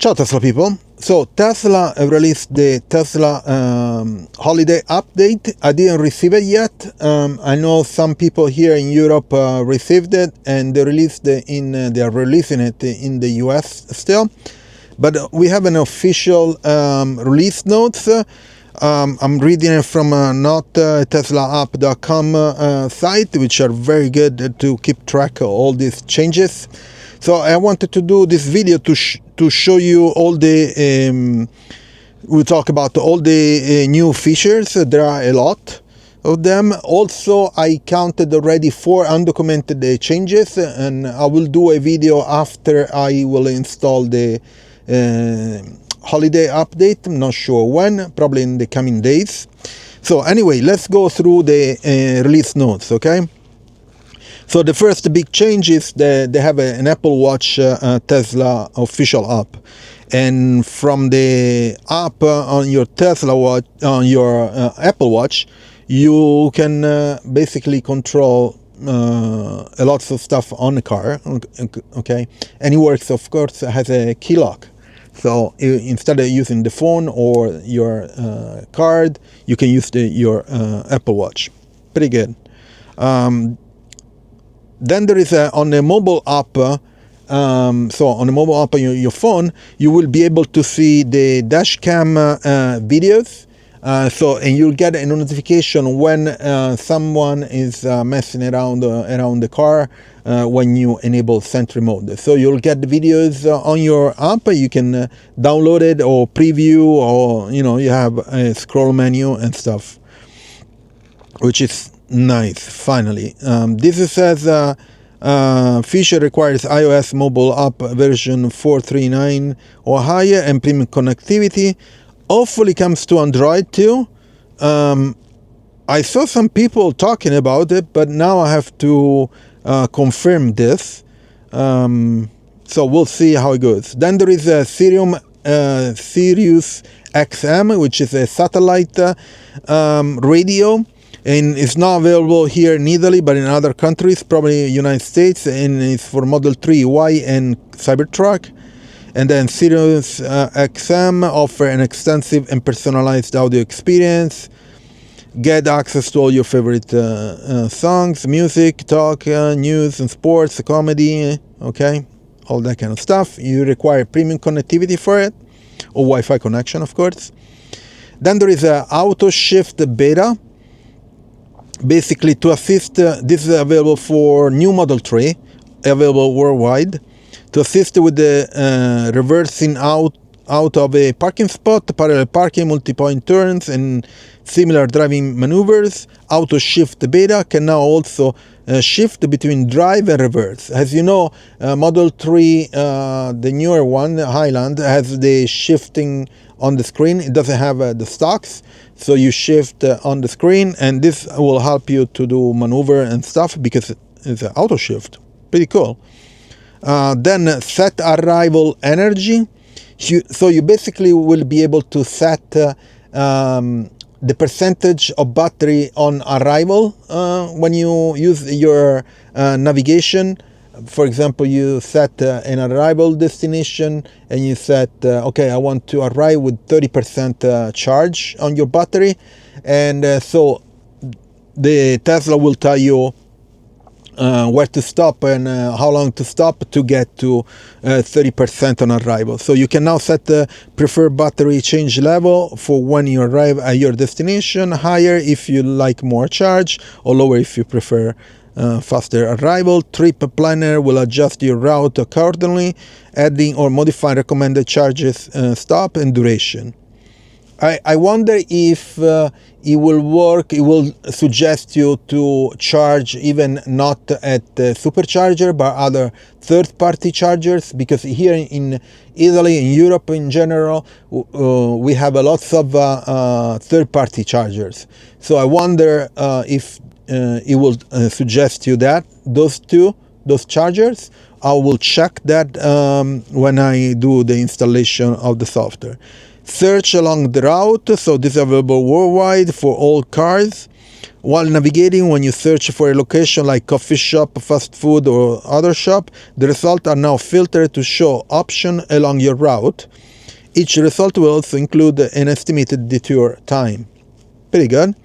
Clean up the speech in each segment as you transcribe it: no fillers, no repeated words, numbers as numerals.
Ciao Tesla people. So Tesla released the Tesla holiday update. I didn't receive it yet. I know some people here in Europe received it, and they are releasing it in the US still. But we have an official release notes. I'm reading it from not teslaapp.com site, which are very good to keep track of all these changes. So I wanted to do this video to show you all the, we'll talk about all the new features. There are a lot of them. Also, I counted already 4 undocumented changes, and I will do a video after I will install the holiday update. I'm not sure when, probably in the coming days. So anyway, let's go through the release notes, okay? So the first big change is that they have an Apple Watch Tesla official app, and from the app on your Tesla Watch, on your Apple Watch, you can basically control a lot of stuff on the car, okay? And it works, of course, has a key lock. So instead of using the phone or your card, you can use your Apple Watch. Pretty good. Then there is on the mobile app, so on the mobile app on your phone, you will be able to see the dashcam videos. And you'll get a notification when someone is messing around the car when you enable Sentry mode. So you'll get the videos on your app. You can download it or preview, or you have a scroll menu and stuff, which is nice. Finally, this says feature requires iOS mobile app version 4.3.9 or higher and premium connectivity. Hopefully comes to Android too. I saw some people talking about it, but now I have to confirm this. So we'll see how it goes. Then there is a SiriusXM, which is a satellite radio. And it's not available here in Italy, but in other countries, probably United States, and it's for Model 3, Y, and Cybertruck. And then SiriusXM offer an extensive and personalized audio experience. Get access to all your favorite songs, music, talk, news and sports, comedy, okay? All that kind of stuff. You require premium connectivity for it, or Wi-Fi connection, of course. Then there is a Auto Shift Beta. Basically, to assist, this is available for new Model 3, available worldwide, to assist with the reversing out of a parking spot, parallel parking, multi-point turns, and similar driving maneuvers. Auto Shift Beta can now also shift between drive and reverse. As you know, Model 3, the newer one, Highland, has the shifting on the screen. It doesn't have the stocks, so you shift on the screen, and this will help you to do maneuver and stuff because it's an auto shift. Pretty cool. Then set arrival energy. So you basically will be able to set the percentage of battery on arrival when you use your navigation. For example, you set an arrival destination, and you set, okay, I want to arrive with 30% charge on your battery. And so the Tesla will tell you where to stop and how long to stop to get to 30% on arrival. So you can now set the preferred battery change level for when you arrive at your destination, higher if you like more charge, or lower if you prefer faster arrival. Trip planner will adjust your route accordingly, adding or modifying recommended charges, stop, and duration. I wonder if it will work. It will suggest you to charge even not at the Supercharger, but other third-party chargers, because here in Italy, in Europe in general, we have a lot of third-party chargers. So I wonder if it will suggest you that those chargers. I will check that when I do the installation of the software. Search along the route, so this is available worldwide for all cars. While navigating, when you search for a location like coffee shop, fast food, or other shop, the results are now filtered to show options along your route. Each result will also include an estimated detour time. Pretty good.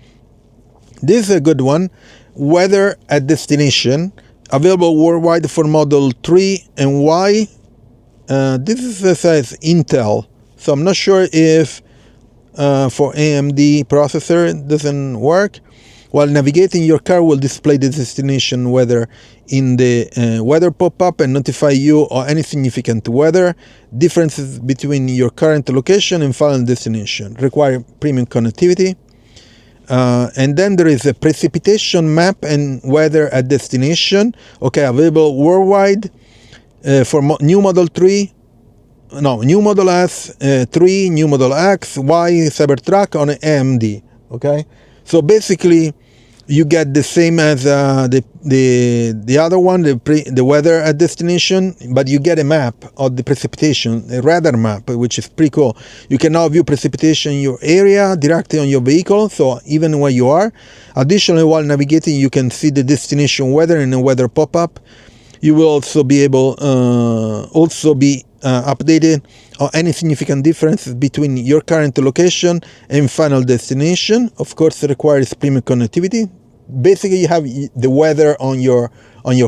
This is a good one. Weather at destination, available worldwide for Model 3 and Y. This says Intel, so I'm not sure if for AMD processor it doesn't work. While navigating, your car will display the destination weather in the weather pop-up and notify you of any significant weather differences between your current location and final destination. Require premium connectivity. And then there is a precipitation map and weather at destination. Okay, available worldwide for new Model 3. No, new Model S, 3, new Model X, Y, Cybertruck on AMD. Okay, so basically you get the same as the other one, the weather at destination, but you get a map of the precipitation, a radar map, which is pretty cool. You can now view precipitation in your area directly on your vehicle, so even where you are. Additionally, while navigating, you can see the destination weather in a weather pop-up. You will also be able updated on any significant differences between your current location and final destination. Of course, it requires premium connectivity. Basically, you have the weather on your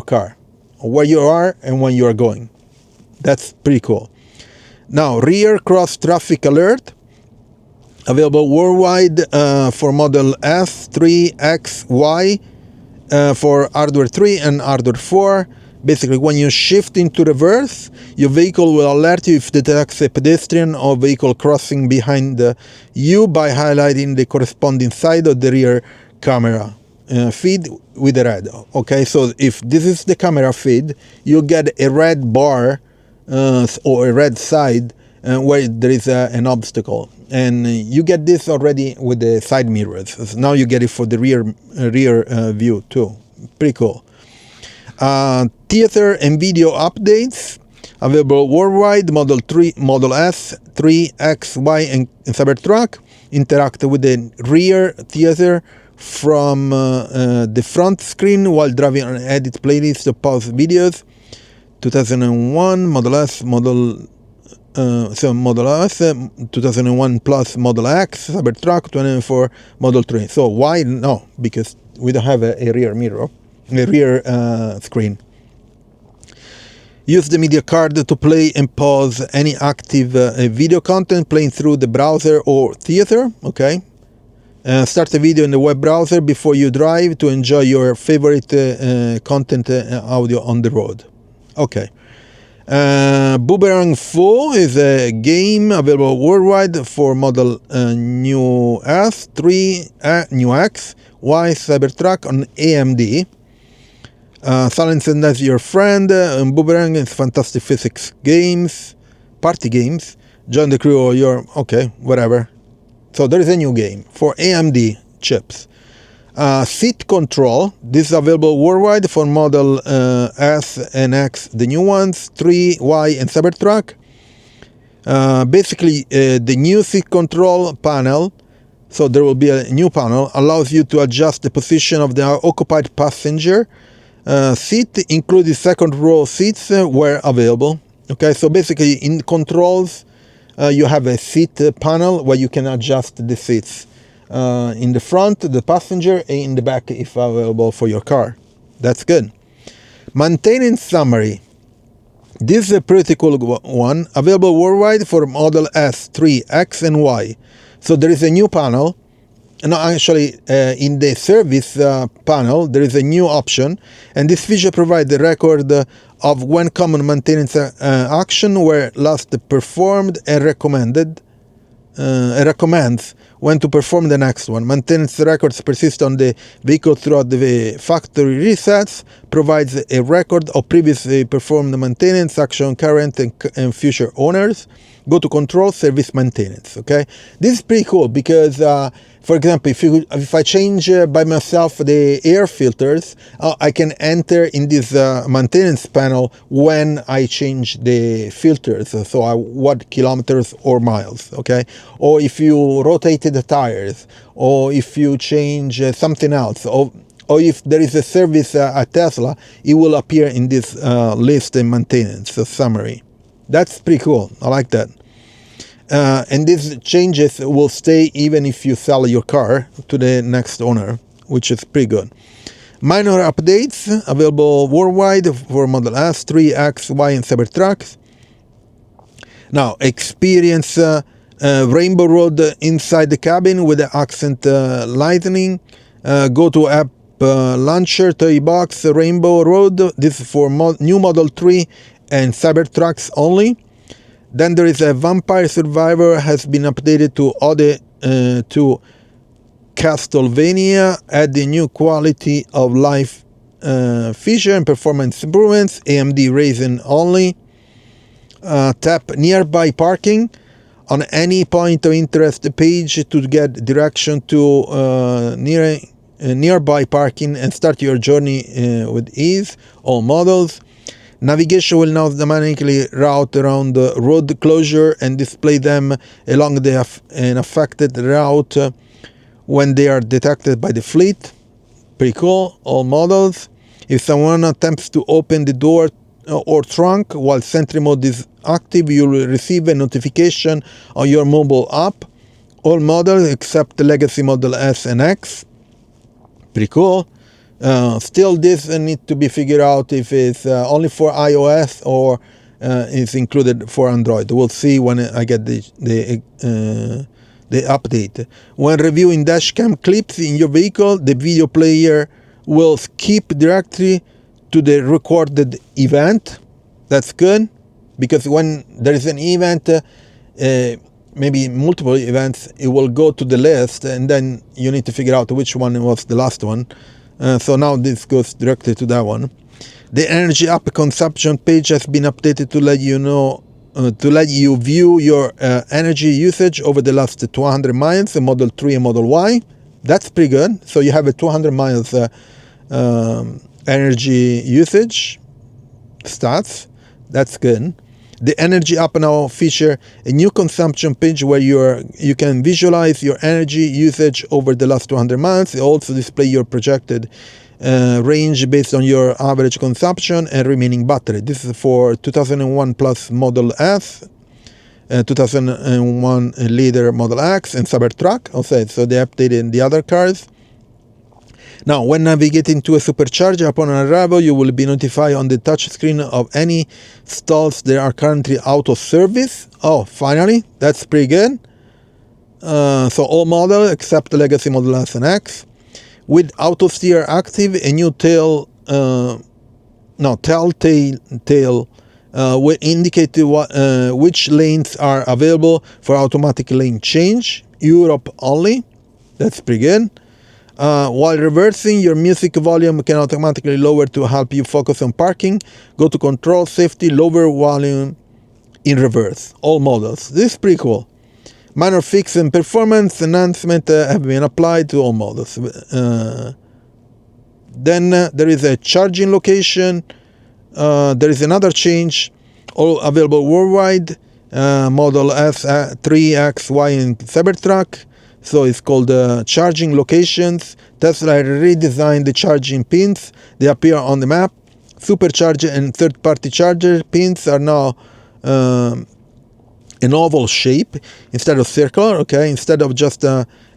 car, where you are and when you are going. That's pretty cool. Now, rear cross traffic alert, available worldwide for Model S, 3, X, Y, for hardware 3 and hardware 4. Basically, when you shift into reverse, your vehicle will alert you if it detects a pedestrian or vehicle crossing behind you by highlighting the corresponding side of the rear camera feed with a red. Okay, so if this is the camera feed, you get a red bar or a red side where there is an obstacle. And you get this already with the side mirrors. So now you get it for the rear view too. Pretty cool. Theater and video updates, available worldwide, Model 3, Model S, 3, X, Y, and Cybertruck. Interact with the rear theater from the front screen while driving on edit playlist to pause videos. 2001, Model S, Model S, 2001 plus Model X, Cybertruck, 2004, Model 3. So why? No, because we don't have a rear mirror. A rear screen. Use the media card to play and pause any active video content playing through the browser or theater. Okay. Start a video in the web browser before you drive to enjoy your favorite content audio on the road. Okay. Booberang Fu is a game available worldwide for Model New S, 3, New X, Y, Cybertruck on AMD. Silence and as your friend, and Booberang is fantastic physics games, party games. Join the crew or your, okay, whatever. So there is a new game for AMD chips. Seat control, this is available worldwide for Model S and X, the new ones, 3, Y, and Cybertruck. Basically, the new seat control panel, so there will be a new panel, allows you to adjust the position of the occupied passenger seat, including second row seats where available. Okay, so basically in controls, you have a seat panel where you can adjust the seats in the front, the passenger, and in the back if available for your car. That's good. Maintenance summary. This is a pretty cool one, available worldwide for Model S, 3, X, and Y. So there is a new panel. No, actually, in the service panel, there is a new option, and this feature provides the record of when common maintenance action were last performed and recommends when to perform the next one. Maintenance records persist on the vehicle throughout the factory resets, provides a record of previously performed maintenance action, current and future owners. go to control, service, maintenance. Okay, this is pretty cool because, for example, if I change by myself the air filters, I can enter in this maintenance panel when I change the filters. So what kilometers or miles, okay? Or if you rotated the tires, or if you change something else, or if there is a service at Tesla, it will appear in this list and maintenance summary. That's pretty cool. I like that. And these changes will stay even if you sell your car to the next owner, which is pretty good. Minor updates available worldwide for Model S, 3, X, Y, and Cybertruck. Now, experience Rainbow Road inside the cabin with the accent lighting. Go to app launcher, 30 bucks, Rainbow Road. This is for new Model 3 and Cybertrucks only. Then there is a Vampire Survivor has been updated to to Castlevania, add the new quality of life feature and performance improvements, AMD Ryzen only. Tap nearby parking on any point of interest page to get direction to nearby parking and start your journey with ease. All models. Navigation will now dynamically route around the road closure and display them along an affected route when they are detected by the fleet. Pretty cool. All models. If someone attempts to open the door or trunk while Sentry mode is active, you will receive a notification on your mobile app. All models except the Legacy Model S and X. Pretty cool. Still, this needs to be figured out if it's only for iOS or is included for Android. We'll see when I get the update. When reviewing dashcam clips in your vehicle, the video player will skip directly to the recorded event. That's good, because when there is an event, maybe multiple events, it will go to the list, and then you need to figure out which one was the last one. So now this goes directly to that one. The energy app consumption page has been updated to let you know, to let you view your energy usage over the last 200 miles, in Model 3 and Model Y. That's pretty good. So you have a 200 miles energy usage stats. That's good. The energy app now feature a new consumption page where you can visualize your energy usage over the last 200 miles. It also display your projected range based on your average consumption and remaining battery. This is for 2001 plus Model S, 2001 liter Model X, and Cybertruck. Also, so they updated the other cars. Now, when navigating to a supercharger upon arrival, you will be notified on the touchscreen of any stalls that are currently out of service. Oh, finally, that's pretty good. So all models except the Legacy Model S and X. With auto steer active, a new telltale will indicate which lanes are available for automatic lane change. Europe only. That's pretty good. While reversing, your music volume can automatically lower to help you focus on parking. Go to control, safety, lower volume in reverse. All models. This is pretty cool. Minor fix and performance enhancement have been applied to all models. Then there is a charging location. There is another change. All available worldwide. Model S, 3, X, Y, and Cybertruck. So it's called charging locations. Tesla redesigned the charging pins. They appear on the map. Supercharger and third-party charger pins are now an oval shape instead of circular. Okay, instead of just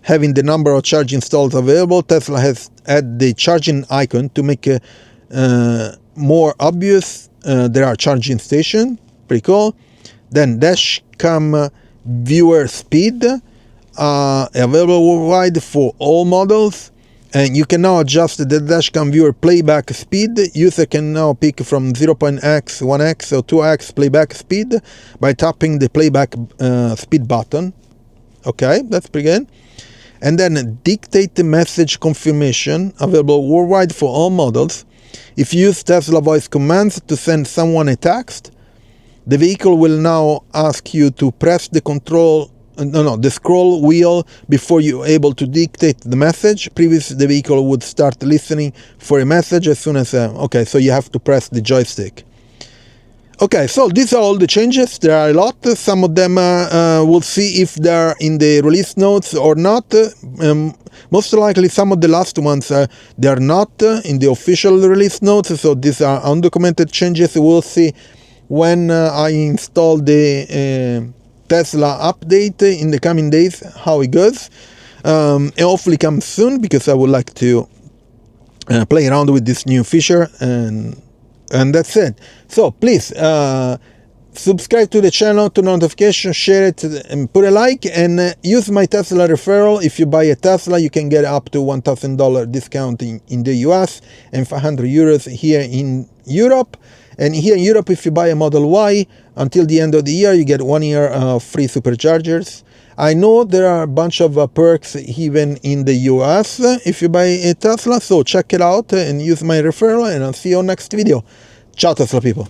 having the number of charging stalls available, Tesla has added the charging icon to make it more obvious. There are charging stations. Pretty cool. Then dashcam viewer speed. Available worldwide for all models, and you can now adjust the dashcam viewer playback speed. User can now pick from 0.x, 1x, or 2x playback speed by tapping the playback speed button. Okay, that's pretty good. And then dictate the message confirmation, available worldwide for all models. If you use Tesla voice commands to send someone a text, the vehicle will now ask you to press the the scroll wheel before you're able to dictate the message. Previously, the vehicle would start listening for a message as soon as, okay, so you have to press the joystick. Okay, so these are all the changes. There are a lot. Some of them we'll see if they're in the release notes or not. Most likely some of the last ones, they're not in the official release notes, so these are undocumented changes. We'll see when I install the Tesla update in the coming days, how it goes. And hopefully comes soon, because I would like to play around with this new feature, and that's it. So please subscribe to the channel, turn on notifications, share it, and put a like, and use my Tesla referral. If you buy a Tesla, you can get up to $1,000 discount in the US and 500 euros here in Europe. And here in Europe, if you buy a Model Y, until the end of the year, you get 1 year free Superchargers. I know there are a bunch of perks even in the US if you buy a Tesla, so check it out and use my referral, and I'll see you on next video. Ciao Tesla people!